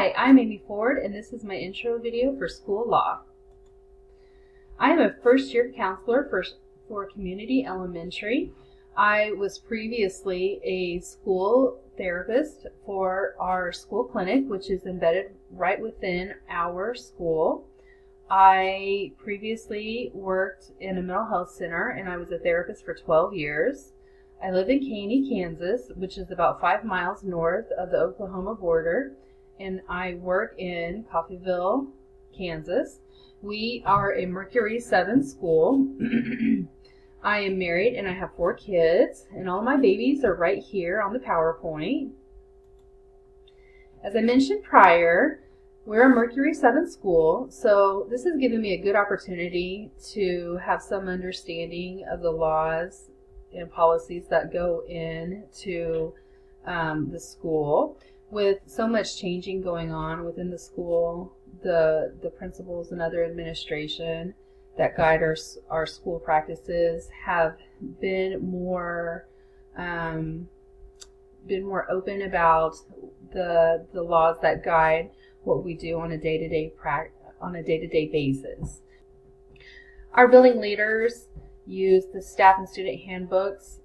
Hi, I'm Amy Ford, and this is my intro video for school law. I am a first-year counselor for Community Elementary. I was previously a school therapist for our school clinic, which is embedded right within our school. I previously worked in a mental health center, and I was a therapist for 12 years. I live in Caney, Kansas, which is about 5 miles north of the Oklahoma border, and I work in Coffeyville, Kansas. We are a Mercury 7 school. I am married and I have 4 kids, and all my babies are right here on the PowerPoint. As I mentioned prior, we're a Mercury 7 school, so this has given me a good opportunity to have some understanding of the laws and policies that go into the school. With so much changing going on within the school, the principals and other administration that guide our school practices have been more open about the laws that guide what we do on a day-to-day basis. Our building leaders use the staff and student handbooks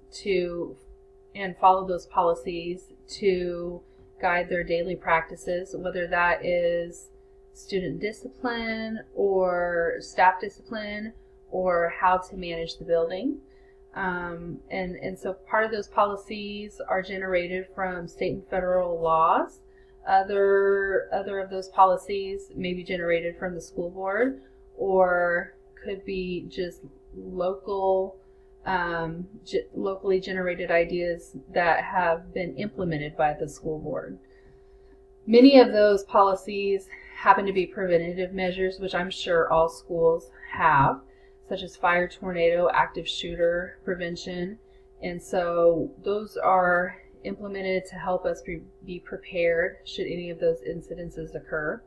and follow those policies to guide their daily practices, whether that is student discipline or staff discipline or how to manage the building. And so part of those policies are generated from state and federal laws. Other of those policies may be generated from the school board or could be just locally generated ideas that have been implemented by the school board. Many of those policies happen to be preventative measures, which I'm sure all schools have, such as fire, tornado, active shooter prevention. And so those are implemented to help us be prepared should any of those incidences occur.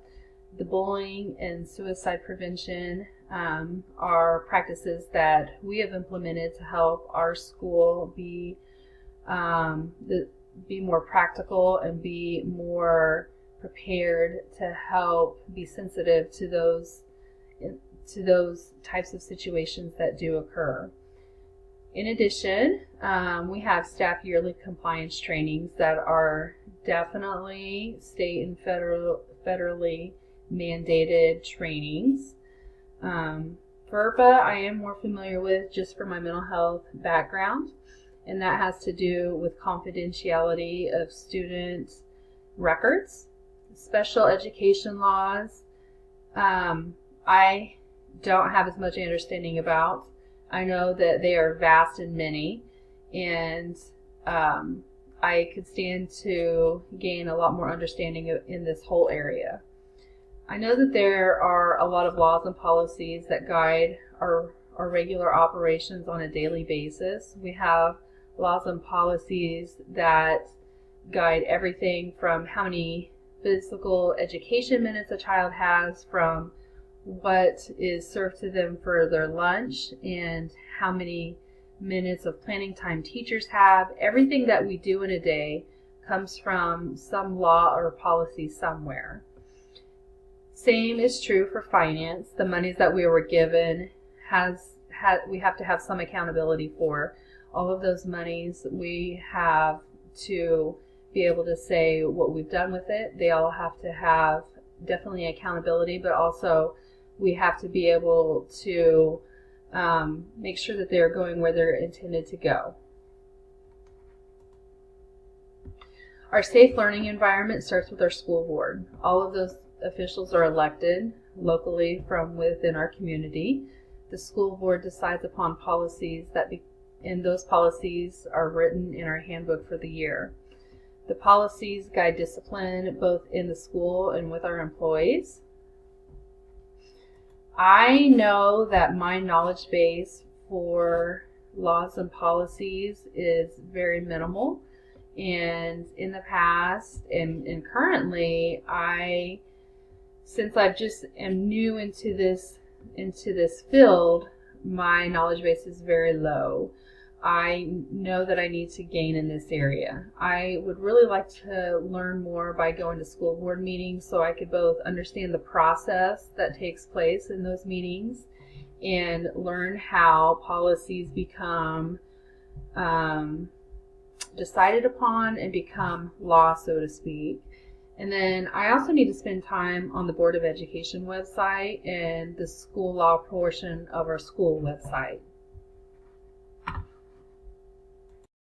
The bullying and suicide prevention are practices that we have implemented to help our school be more practical and be more prepared to help be sensitive to those types of situations that do occur. In addition, we have staff yearly compliance trainings that are definitely state and federally mandated trainings. FERPA I am more familiar with just for my mental health background, and that has to do with confidentiality of student records. Special education laws I don't have as much understanding about. I know that they are vast and many, and I could stand to gain a lot more understanding in this whole area. I know that there are a lot of laws and policies that guide our regular operations on a daily basis. We have laws and policies that guide everything from how many physical education minutes a child has, from what is served to them for their lunch, and how many minutes of planning time teachers have. Everything that we do in a day comes from some law or policy somewhere. Same is true for finance. The monies that we were given we have to have some accountability for. All of those monies we have to be able to say what we've done with it. They all have to have definitely accountability, but also we have to be able to make sure that they're going where they're intended to go. Our safe learning environment starts with our school board. All of those officials are elected locally from within our community. The school board decides upon policies and those policies are written in our handbook for the year. The policies guide discipline both in the school and with our employees. I know that my knowledge base for laws and policies is very minimal, and in the past and currently, since I just am new into this field, my knowledge base is very low. I know that I need to gain in this area. I would really like to learn more by going to school board meetings so I could both understand the process that takes place in those meetings and learn how policies become decided upon and become law, so to speak. And then I also need to spend time on the Board of Education website and the school law portion of our school website.